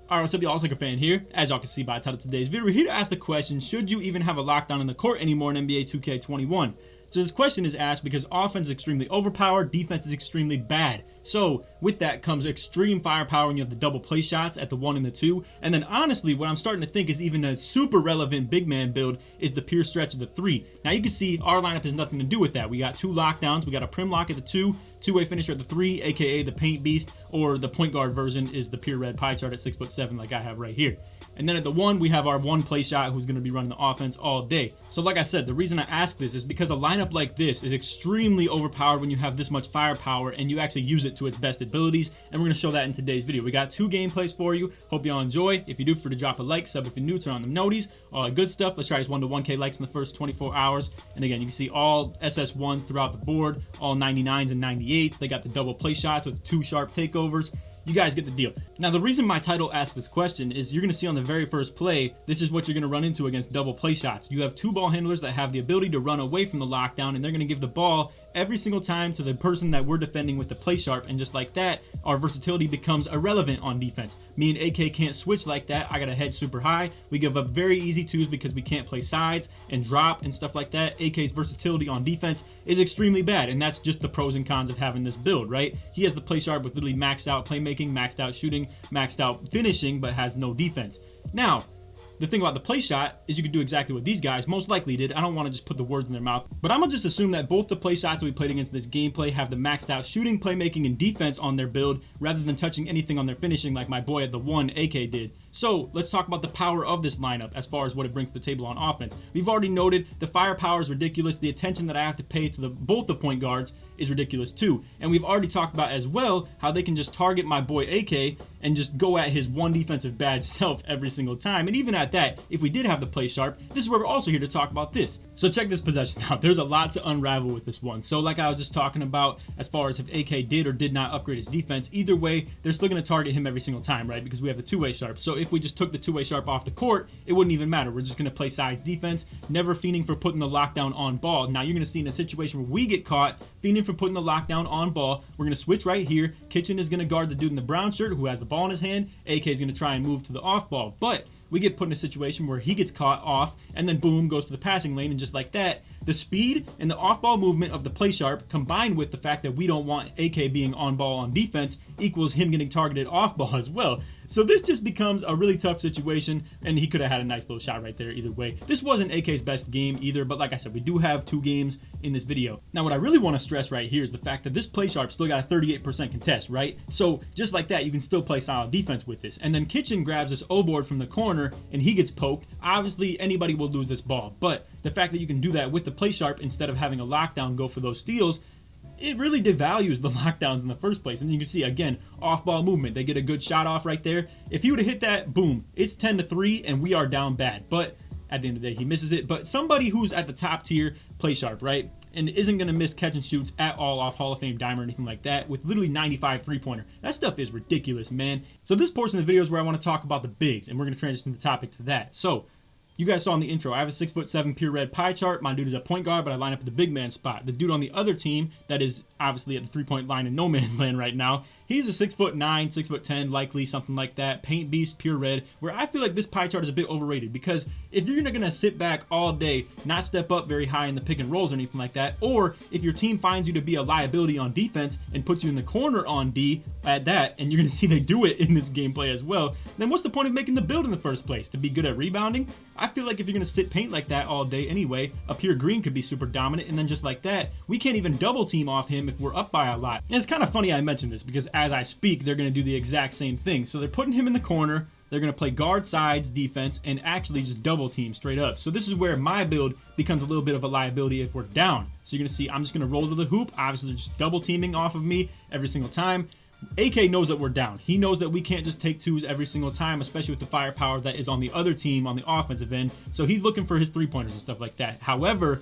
Alright, what's up y'all, it's LakerFan here. As y'all can see by the title of today's video, we're here to ask the question, should you even have a lockdown in the court anymore in NBA 2K21? So this question is asked because offense is extremely overpowered, defense is extremely bad. So with that comes extreme firepower when you have the double play shots at the 1 and the 2. And then honestly, what I'm starting to think is even a super relevant big man build is the pure stretch of the 3. Now you can see our lineup has nothing to do with that. We got 2 lockdowns, we got a prim lock at the 2, two-way finisher at the 3, aka the paint beast, or the point guard version is the pure red pie chart at 6'7" like I have right here. And then at the 1, we have our 1 play shot who's going to be running the offense all day. So like I said, the reason I ask this is because a lineup like this is extremely overpowered when you have this much firepower and you actually use it to its best abilities. And we're going to show that in today's video. We got 2 gameplays for you. Hope y'all enjoy. If you do, for to drop a like, sub if you're new, turn on the noties, all that good stuff. Let's try this 1 to 1K likes in the first 24 hours. And again, you can see all SS1s throughout the board, all 99s and 98s. They got the double play shots with 2 sharp takeovers. You guys get the deal. Now, the reason my title asks this question is you're going to see on the very first play, this is what you're going to run into against double play shots. You have 2 ball handlers that have the ability to run away from the lockdown, and they're going to give the ball every single time to the person that we're defending with the play sharp, and just like that, our versatility becomes irrelevant on defense. Me and AK can't switch like that. I got to head super high. We give up very easy 2s because we can't play sides and drop and stuff like that. AK's versatility on defense is extremely bad, and that's just the pros and cons of having this build, right? He has the play sharp with literally maxed out playmaking, maxed out shooting, maxed out finishing, but has no defense. Now, the thing about the play shot is you can do exactly what these guys most likely did. I don't want to just put the words in their mouth, but I'm gonna just assume that both the play shots that we played against this gameplay have the maxed out shooting, playmaking, and defense on their build rather than touching anything on their finishing like my boy at the 1, AK, did. So let's talk about the power of this lineup as far as what it brings to the table on offense. We've already noted the firepower is ridiculous. The attention that I have to pay to both the point guards is ridiculous too. And we've already talked about as well how they can just target my boy AK and just go at his 1 defensive bad self every single time. And even at that, if we did have the play sharp, this is where we're also here to talk about this. So check this possession out. There's a lot to unravel with this one. So like I was just talking about as far as if AK did or did not upgrade his defense, either way, they're still going to target him every single time, right? Because we have the 2-way sharp. So if we just took the 2-way sharp off the court, it wouldn't even matter. We're just going to play sides defense, never fiending for putting the lockdown on ball. Now you're going to see in a situation where we get caught fiending for putting the lockdown on ball, we're going to switch right here. Kitchen is going to guard the dude in the brown shirt who has the ball in his hand. AK is going to try and move to the off ball, but we get put in a situation where he gets caught off and then boom, goes to the passing lane, and just like that, the speed and the off-ball movement of the play sharp combined with the fact that we don't want AK being on ball on defense equals him getting targeted off ball as well. So this just becomes a really tough situation, and he could have had a nice little shot right there either way. This wasn't AK's best game either, but like I said, we do have 2 games in this video. Now what I really want to stress right here is the fact that this play sharp still got a 38% contest, right? So just like that, you can still play solid defense with this. And then Kitchen grabs this O-board from the corner and he gets poked. Obviously anybody will lose this ball, but the fact that you can do that with the play sharp instead of having a lockdown go for those steals, it really devalues the lockdowns in the first place. And you can see again, off-ball movement, they get a good shot off right there. If he would have hit that, boom, it's 10-3 and we are down bad. But at the end of the day, he misses it. But somebody who's at the top tier play sharp, right, and isn't going to miss catch and shoots at all off Hall of Fame dime or anything like that with literally 95 3-pointer. That stuff is ridiculous, man. So this portion of the video is where I want to talk about the bigs, and we're going to transition the topic to that. So you guys saw in the intro, I have a 6'7" pure red pie chart. My dude is a point guard, but I line up at the big man spot. The dude on the other team that is obviously at the 3-point line in no man's land right now, he's a 6'9", 6'10", likely something like that. Paint beast, pure red. Where I feel like this pie chart is a bit overrated because if you're gonna sit back all day, not step up very high in the pick and rolls or anything like that, or if your team finds you to be a liability on defense and puts you in the corner on D at that, and you're gonna see they do it in this gameplay as well, then what's the point of making the build in the first place? To be good at rebounding? I feel like if you're gonna sit paint like that all day anyway, a pure green could be super dominant, and then just like that, we can't even double team off him if we're up by a lot. And it's kind of funny I mentioned this because as I speak, they're going to do the exact same thing. So they're putting him in the corner, they're going to play guard sides defense and actually just double team straight up. So this is where my build becomes a little bit of a liability if we're down. So you're going to see I'm just going to roll to the hoop. Obviously they're just double teaming off of me every single time. AK knows that we're down. He knows that we can't just take 2s every single time, especially with the firepower that is on the other team on the offensive end. So he's looking for his 3-pointers and stuff like that. However,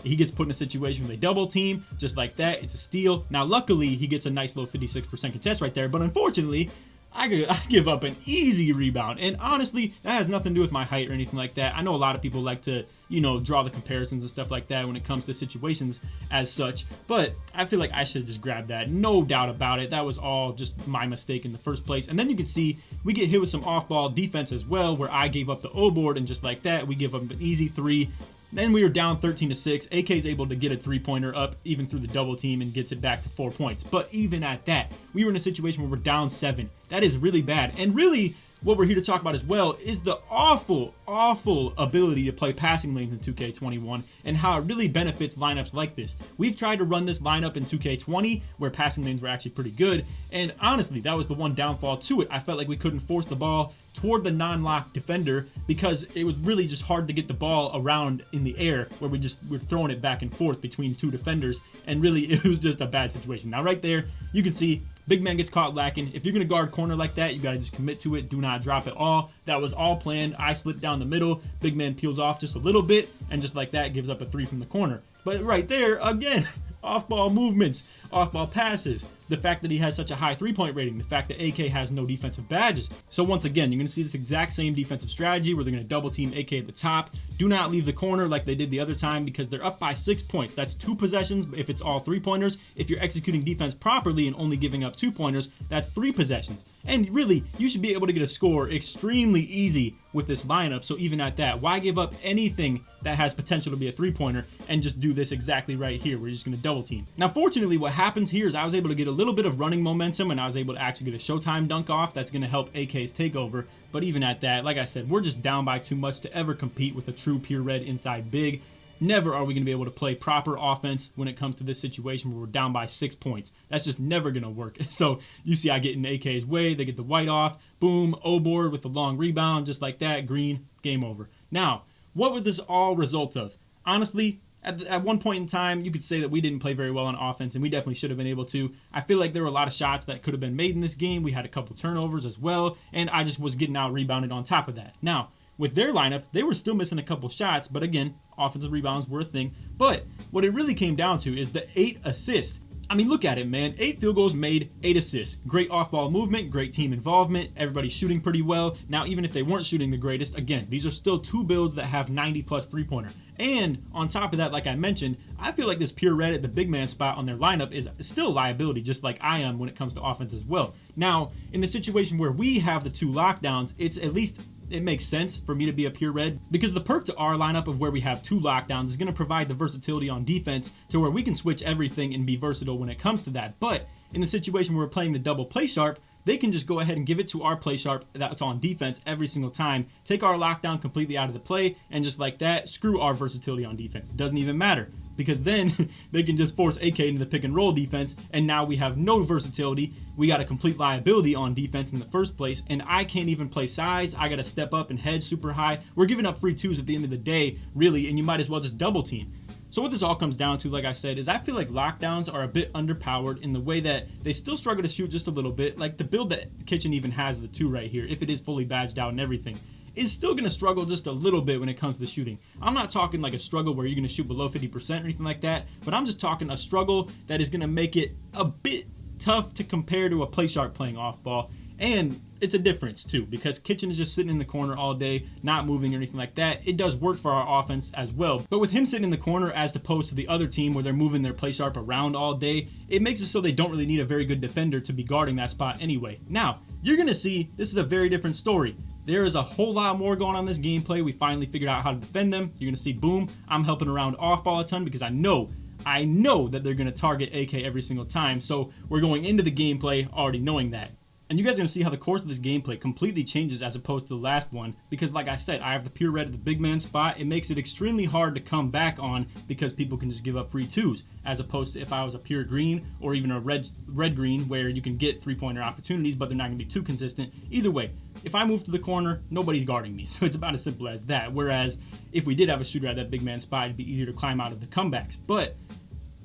he gets put in a situation where they double team just like that. It's a steal. Now luckily he gets a nice little 56% contest right there, but unfortunately I give up an easy rebound. And honestly, that has nothing to do with my height or anything like that. I know a lot of people like to, you know, draw the comparisons and stuff like that when it comes to situations as such, but I feel like I should have just grabbed that. No doubt about it. That was all just my mistake in the first place. And then you can see we get hit with some off-ball defense as well, where I gave up the O board, and just like that, we give up an easy 3. Then we were down 13-6. AK is able to get a 3-pointer up even through the double team and gets it back to 4 points. But even at that, we were in a situation where we're down 7. That is really bad. And really, what we're here to talk about as well is the awful ability to play passing lanes in 2K21 and how it really benefits lineups like this. We've tried to run this lineup in 2K20 where passing lanes were actually pretty good, and honestly, that was the one downfall to it. I felt like we couldn't force the ball toward the non-lock defender because it was really just hard to get the ball around in the air, where we're throwing it back and forth between 2 defenders, and really it was just a bad situation. Now right there, you can see big man gets caught lacking. If you're going to guard corner like that, you got to just commit to it. Do not drop it all. That was all planned. I slipped down the middle. Big man peels off just a little bit, and just like that, gives up a 3 from the corner. But right there, again, off-ball movements, off-ball passes, the fact that he has such a high 3-point rating, the fact that AK has no defensive badges. So once again, you're going to see this exact same defensive strategy where they're going to double team AK at the top. Do not leave the corner like they did the other time because they're up by 6 points. That's 2 possessions if it's all 3-pointers. If you're executing defense properly and only giving up 2-pointers, that's 3 possessions. And really, you should be able to get a score extremely easy with this lineup. So even at that, why give up anything that has potential to be a 3-pointer and just do this exactly right here? We're just going to double team. Now, fortunately, what happens here is I was able to get a little bit of running momentum, and I was able to actually get a Showtime dunk off. That's going to help AK's takeover. But even at that, like I said, we're just down by too much to ever compete with a true pure red inside big. Never are we going to be able to play proper offense when it comes to this situation where we're down by 6 points. That's just never going to work. So you see I get in AK's way. They get the white off. Boom. O board with the long rebound. Just like that. Green. Game over. Now, what would this all result of? Honestly, at one point in time, you could say that we didn't play very well on offense, and we definitely should have been able to. I feel like there were a lot of shots that could have been made in this game. We had a couple turnovers as well, and I just was getting out rebounded on top of that. Now, with their lineup, they were still missing a couple shots, but again, offensive rebounds were a thing. But what it really came down to is the 8 assists. I mean, look at it, man. 8 field goals made, 8 assists. Great off-ball movement, great team involvement. Everybody's shooting pretty well. Now, even if they weren't shooting the greatest, again, these are still 2 builds that have 90-plus 3-pointer. And on top of that, like I mentioned, I feel like this pure red at the big man spot on their lineup is still a liability, just like I am when it comes to offense as well. Now, in the situation where we have the 2 lockdowns, it's at least it makes sense for me to be a pure red because the perk to our lineup of where we have 2 lockdowns is going to provide the versatility on defense to where we can switch everything and be versatile when it comes to that. But in the situation where we're playing the double play sharp, they can just go ahead and give it to our play sharp that's on defense every single time, take our lockdown completely out of the play, and just like that, screw our versatility on defense. It doesn't even matter because then they can just force AK into the pick and roll defense, and now we have no versatility. We got a complete liability on defense in the first place, and I can't even play sides. I got to step up and hedge super high. We're giving up free 2s at the end of the day, really, and you might as well just double team. So what this all comes down to, like I said, is I feel like lockdowns are a bit underpowered in the way that they still struggle to shoot just a little bit. Like the build that Kitchen even has, the 2 right here, if it is fully badged out and everything, is still going to struggle just a little bit when it comes to shooting. I'm not talking like a struggle where you're going to shoot below 50% or anything like that, but I'm just talking a struggle that is going to make it a bit tough to compare to a play sharp playing off ball. And it's a difference too, because Kitchen is just sitting in the corner all day, not moving or anything like that. It does work for our offense as well. But with him sitting in the corner as opposed to the other team where they're moving their play sharp around all day, it makes it so they don't really need a very good defender to be guarding that spot anyway. Now, you're going to see this is a very different story. There is a whole lot more going on in this gameplay. We finally figured out how to defend them. You're going to see, boom, I'm helping around off ball a ton because I know that they're going to target AK every single time. So we're going into the gameplay already knowing that. And you guys are going to see how the course of this gameplay completely changes as opposed to the last one. Because like I said, I have the pure red at the big man spot. It makes it extremely hard to come back on because people can just give up free 2s. As opposed to if I was a pure green or even a red-green where you can get 3-pointer opportunities, but they're not going to be too consistent. Either way, if I move to the corner, nobody's guarding me. So it's about as simple as that. Whereas if we did have a shooter at that big man spot, it'd be easier to climb out of the comebacks. But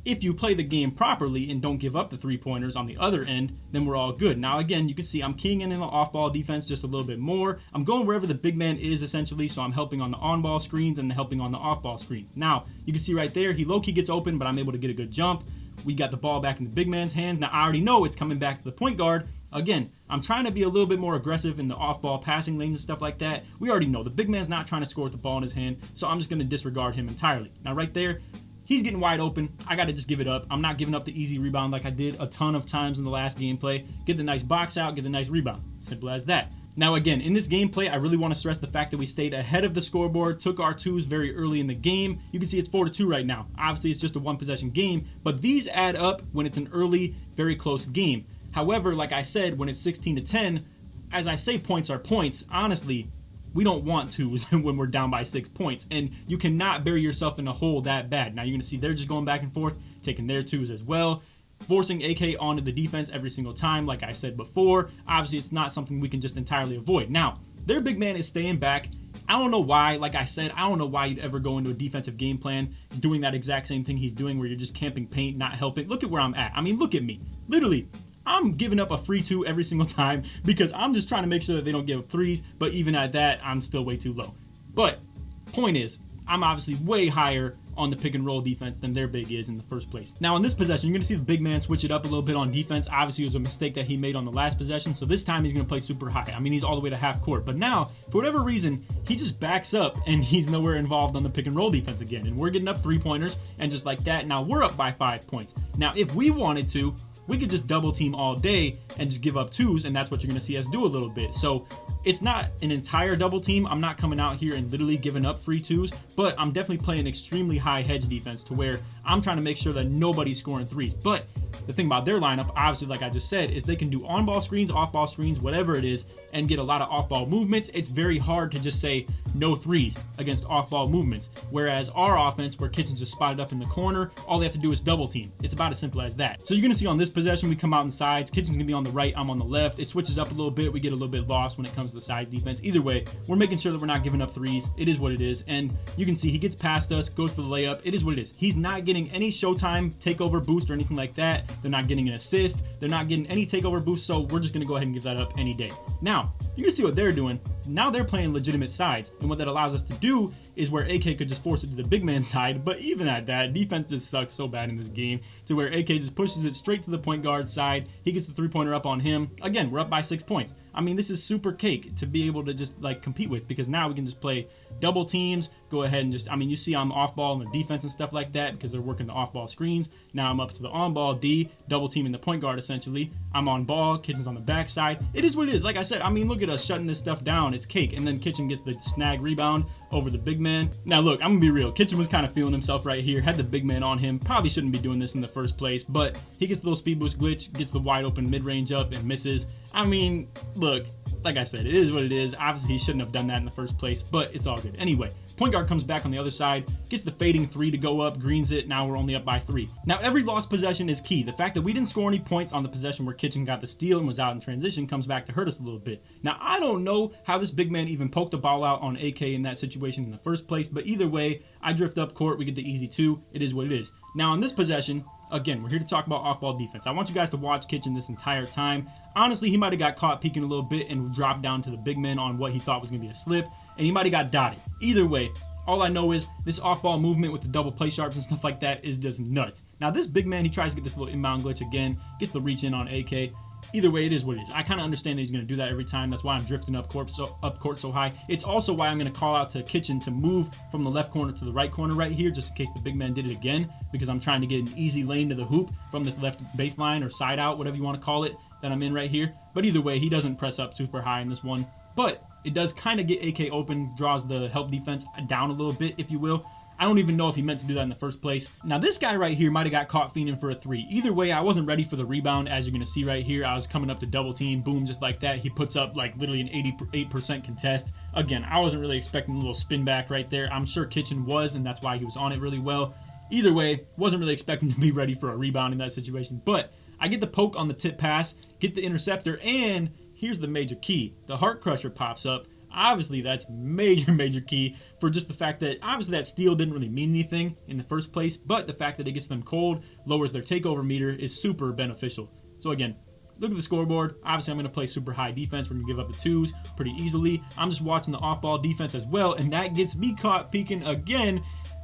if you play the game properly and don't give up the 3-pointers on the other end, then we're all good. Now, again, you can see I'm keying in the off-ball defense just a little bit more. I'm going wherever the big man is, essentially, so I'm helping on the on-ball screens and helping on the off-ball screens. Now, you can see right there, he low-key gets open, but I'm able to get a good jump. We got the ball back in the big man's hands. Now, I already know it's coming back to the point guard. Again, I'm trying to be a little bit more aggressive in the off-ball passing lanes and stuff like that. We already know the big man's not trying to score with the ball in his hand, so I'm just going to disregard him entirely. Now right there, he's getting wide open. I got to just give it up. I'm not giving up the easy rebound like I did a ton of times in the last gameplay. Get the nice box out, get the nice rebound. Simple as that. Now again, in this gameplay, I really want to stress the fact that we stayed ahead of the scoreboard, took our twos very early in the game. You can see it's 4-2 right now. Obviously, it's just a one possession game, but these add up when it's an early, very close game. However, like I said, when it's 16-10, as I say, points are points. Honestly, we don't want twos when we're down by 6 points, and you cannot bury yourself in a hole that bad. Now you're gonna see they're just going back and forth, taking their twos as well, forcing AK onto the defense every single time, like I said before. Obviously, it's not something we can just entirely avoid. Now, their big man is staying back. I don't know why, like I said, I don't know why you'd ever go into a defensive game plan doing that exact same thing he's doing where you're just camping paint, not helping. Look at where I'm at. I mean, look at me. Literally, I'm giving up a free two every single time because I'm just trying to make sure that they don't give up threes, but even at that, I'm still way too low. But point is, I'm obviously way higher on the pick and roll defense than their big is in the first place. Now in this possession, you're going to see the big man switch it up a little bit on defense. Obviously, it was a mistake that he made on the last possession, so this time he's going to play super high. I mean, he's all the way to half court, but now, for whatever reason, he just backs up and he's nowhere involved on the pick and roll defense again, and we're getting up 3-pointers, and just like that, now we're up by 5 points. Now, if we wanted to, we could just double team all day and just give up twos, and that's what you're going to see us do a little bit. So it's not an entire double team. I'm not coming out here and literally giving up free twos, but I'm definitely playing extremely high hedge defense to where I'm trying to make sure that nobody's scoring threes. But the thing about their lineup, obviously, like I just said, is they can do on-ball screens, off-ball screens, whatever it is, and get a lot of off-ball movements. It's very hard to just say no threes against off-ball movements. Whereas our offense, where Kitchen's just spotted up in the corner, all they have to do is double team. It's about as simple as that. So you're going to see on this possession, we come out in sides. Kitchen's going to be on the right, I'm on the left. It switches up a little bit. We get a little bit lost when it comes to the sides defense. Either way, we're making sure that we're not giving up threes. It is what it is. And you can see he gets past us, goes for the layup. It is what it is. He's not getting any showtime takeover boost or anything like that. They're not getting an assist. They're not getting any takeover boost, so we're just going to go ahead and give that up any day. Now, you're going to see what they're doing. Now they're playing legitimate sides, and what that allows us to do is where AK could just force it to the big man side, but even at that, defense just sucks so bad in this game to where AK just pushes it straight to the point guard side. He gets the three-pointer up on him. Again, we're up by 6 points. I mean, this is super cake to be able to just like compete with, because now we can just play double teams, go ahead and just, I mean, you see I'm off ball in the defense and stuff like that because they're working the off ball screens. Now I'm up to the on ball D, double teaming the point guard essentially. I'm on ball, Kitchen's on the backside. It is what it is. Like I said, I mean, look at us shutting this stuff down. It's cake. And then Kitchen gets the snag rebound over the big man. Now look, I'm gonna be real. Kitchen was kind of feeling himself right here, had the big man on him. Probably shouldn't be doing this in the first place, but he gets the little speed boost glitch, gets the wide open mid-range up and misses. I mean, look, like I said, it is what it is. Obviously, he shouldn't have done that in the first place, but it's all good. Anyway, point guard comes back on the other side, gets the fading three to go up, greens it. Now we're only up by 3. Now, every lost possession is key. The fact that we didn't score any points on the possession where Kitchen got the steal and was out in transition comes back to hurt us a little bit. Now, I don't know how this big man even poked the ball out on AK in that situation in the first place, but either way, I drift up court, we get the easy 2. It is what it is. Now, on this possession, again, we're here to talk about off-ball defense. I want you guys to watch Kitchen this entire time. Honestly, he might have got caught peeking a little bit and dropped down to the big man on what he thought was going to be a slip, and he might have got dotted. Either way, all I know is this off-ball movement with the double play sharps and stuff like that is just nuts. Now, this big man, he tries to get this little inbound glitch again, gets the reach in on AK. Either way, it is what it is. I kind of understand that he's going to do that every time. That's why I'm drifting up court so high. It's also why I'm going to call out to Kitchen to move from the left corner to the right corner right here, just in case the big man did it again, because I'm trying to get an easy lane to the hoop from this left baseline or side out, whatever you want to call it, that I'm in right here. But either way, he doesn't press up super high in this one. But it does kind of get AK open, draws the help defense down a little bit, if you will. I don't even know if he meant to do that in the first place. Now, this guy right here might have got caught fiending for a 3. Either way, I wasn't ready for the rebound, as you're going to see right here. I was coming up to double team, boom, just like that. He puts up like literally an 88% contest. Again, I wasn't really expecting a little spin back right there. I'm sure Kitchen was, and that's why he was on it really well. Either way, wasn't really expecting to be ready for a rebound in that situation. But I get the poke on the tip pass, get the interceptor, and here's the major key. The heart crusher pops up. Obviously, that's major key for just the fact that obviously that steal didn't really mean anything in the first place, but the fact that it gets them cold, lowers their takeover meter, is super beneficial. So again, look at the scoreboard. Obviously, I'm going to play super high defense. We're going to give up the 2s pretty easily. I'm just watching the off-ball defense as well, and that gets me caught peeking again.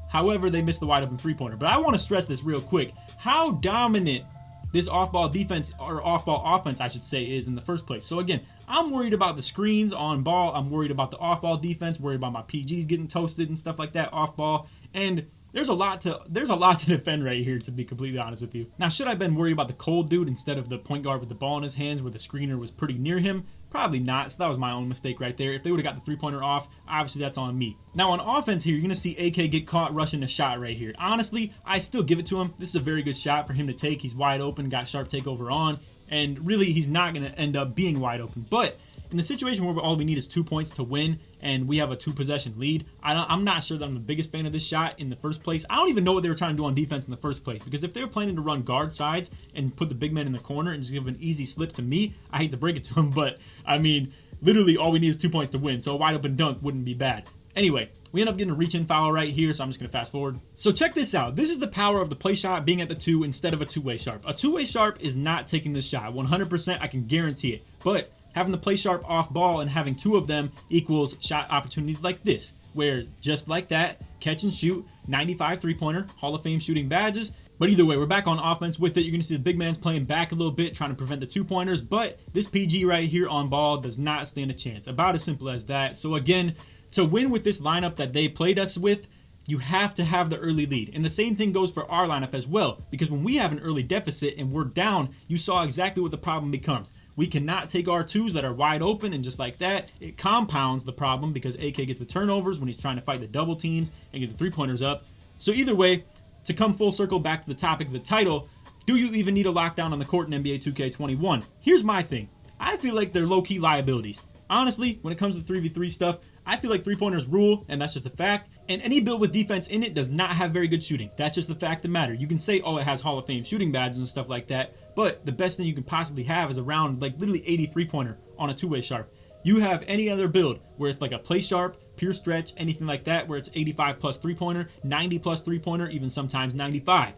However, they missed the wide open 3-pointer. But I want to stress this real quick. How dominant this off-ball defense, or off-ball offense, I should say, is in the first place. So again, I'm worried about the screens on ball. I'm worried about the off-ball defense, worried about my PGs getting toasted and stuff like that off ball. And there's a lot to defend right here, to be completely honest with you. Now, should I have been worried about the cold dude instead of the point guard with the ball in his hands where the screener was pretty near him? Probably not. So that was my own mistake right there. If they would have got the three-pointer off, obviously that's on me. Now on offense here, you're going to see AK get caught rushing the shot right here. Honestly, I still give it to him. This is a very good shot for him to take. He's wide open, got sharp takeover on, and really he's not going to end up being wide open. But in the situation where all we need is 2 points to win and we have a 2-possession lead, I'm not sure that I'm the biggest fan of this shot in the first place. I don't even know what they were trying to do on defense in the first place, because if they were planning to run guard sides and put the big man in the corner and just give an easy slip to me, I hate to break it to him, but I mean, literally all we need is 2 points to win, so a wide open dunk wouldn't be bad. Anyway, we end up getting a reach-in foul right here, so I'm just going to fast forward. So check this out. This is the power of the play shot being at the 2 instead of a two-way sharp. A two-way sharp is not taking this shot. 100%, I can guarantee it. But having the play sharp off ball and having 2 of them equals shot opportunities like this, where just like that, catch and shoot, 95 three-pointer, Hall of Fame shooting badges. But either way, we're back on offense with it. You're going to see the big man's playing back a little bit, trying to prevent the 2-pointers, but this PG right here on ball does not stand a chance. About as simple as that. So again, to win with this lineup that they played us with, you have to have the early lead. And the same thing goes for our lineup as well, because when we have an early deficit and we're down, you saw exactly what the problem becomes. We cannot take our 2s that are wide open, and just like that, it compounds the problem because AK gets the turnovers when he's trying to fight the double teams and get the 3-pointers up. So either way, to come full circle back to the topic of the title, do you even need a lockdown on the court in NBA 2K21? Here's my thing. I feel like they're low-key liabilities. Honestly, when it comes to 3v3 stuff, I feel like 3-pointers rule, and that's just a fact. And any build with defense in it does not have very good shooting. That's just the fact of the matter. You can say, oh, it has Hall of Fame shooting badges and stuff like that, but the best thing you can possibly have is around like literally 80 3-pointer on a two-way sharp. You have any other build where it's like a play sharp, pure stretch, anything like that, where it's 85 plus 3-pointer, 90 plus 3-pointer, even sometimes 95.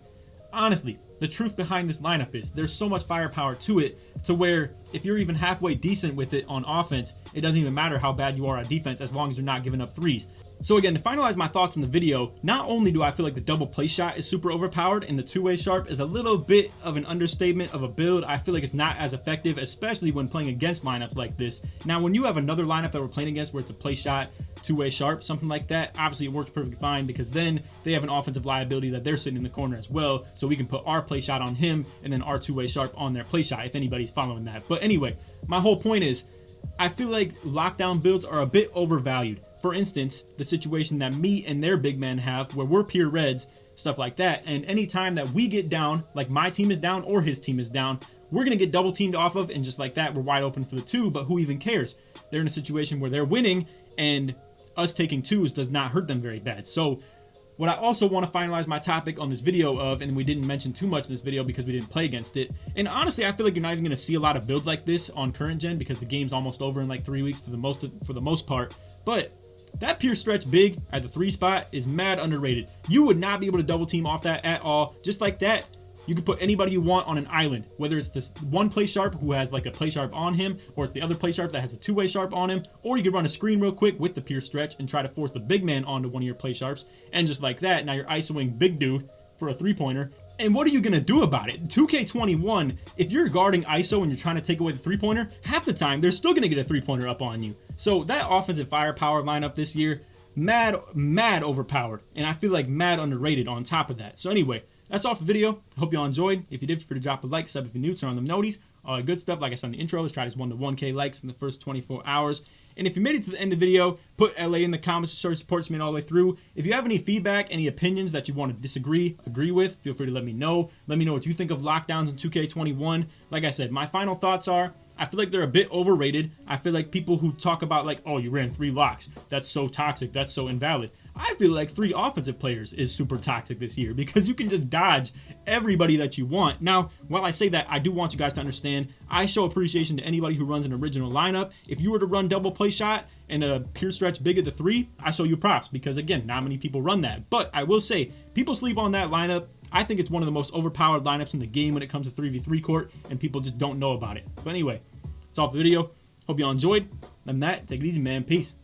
Honestly, the truth behind this lineup is there's so much firepower to it, to where if you're even halfway decent with it on offense, it doesn't even matter how bad you are on defense as long as you're not giving up threes. So again, to finalize my thoughts in the video, not only do I feel like the double play shot is super overpowered and the two-way sharp is a little bit of an understatement of a build, I feel like it's not as effective, especially when playing against lineups like this. Now, when you have another lineup that we're playing against where it's a play shot, two-way sharp, something like that, obviously it works perfectly fine because then they have an offensive liability that they're sitting in the corner as well, so we can put our play shot on him and then our two-way sharp on their play shot if anybody's following that. But anyway, my whole point is I feel like lockdown builds are a bit overvalued. For instance, the situation that me and their big man have where we're pure reds, stuff like that, and anytime that we get down, like my team is down or his team is down, we're going to get double teamed off of, and just like that, we're wide open for the 2, but who even cares? They're in a situation where they're winning, and us taking 2s does not hurt them very bad. So what I also want to finalize my topic on this video of, and we didn't mention too much in this video because we didn't play against it, and honestly I feel like you're not even going to see a lot of builds like this on current gen because the game's almost over in like 3 weeks for the most part, but that pure stretch big at the 3 spot is mad underrated. You would not be able to double team off that at all. Just like that, you can put anybody you want on an island, whether it's this one play sharp who has like a play sharp on him, or it's the other play sharp that has a two-way sharp on him, or you can run a screen real quick with the pure stretch and try to force the big man onto one of your play sharps, and just like that, now you're isoing big dude for a 3-pointer. And what are you going to do about it? 2K21, if you're guarding ISO and you're trying to take away the 3-pointer, half the time they're still going to get a 3-pointer up on you. So that offensive firepower lineup this year, mad overpowered, and I feel like mad underrated on top of that. So anyway, that's all for the video. I hope y'all enjoyed. If you did, feel free to drop a like, sub if you're new, turn on the noties, all that good stuff. Like I said in the intro, let's try this 1 to 1K likes in the first 24 hours. And if you made it to the end of the video, put LA in the comments to show your support to me all the way through. If you have any feedback, any opinions that you want to disagree, agree with, feel free to let me know. Let me know what you think of lockdowns in 2K21. Like I said, my final thoughts are, I feel like they're a bit overrated. I feel like people who talk about like, oh, you ran 3 locks, that's so toxic, that's so invalid. I feel like 3 offensive players is super toxic this year because you can just dodge everybody that you want. Now, while I say that, I do want you guys to understand, I show appreciation to anybody who runs an original lineup. If you were to run double play shot and a pure stretch big at the 3, I show you props because, again, not many people run that. But I will say, people sleep on that lineup. I think it's one of the most overpowered lineups in the game when it comes to 3v3 court, and people just don't know about it. But anyway, that's all for the video. Hope y'all enjoyed. Other than that, take it easy, man. Peace.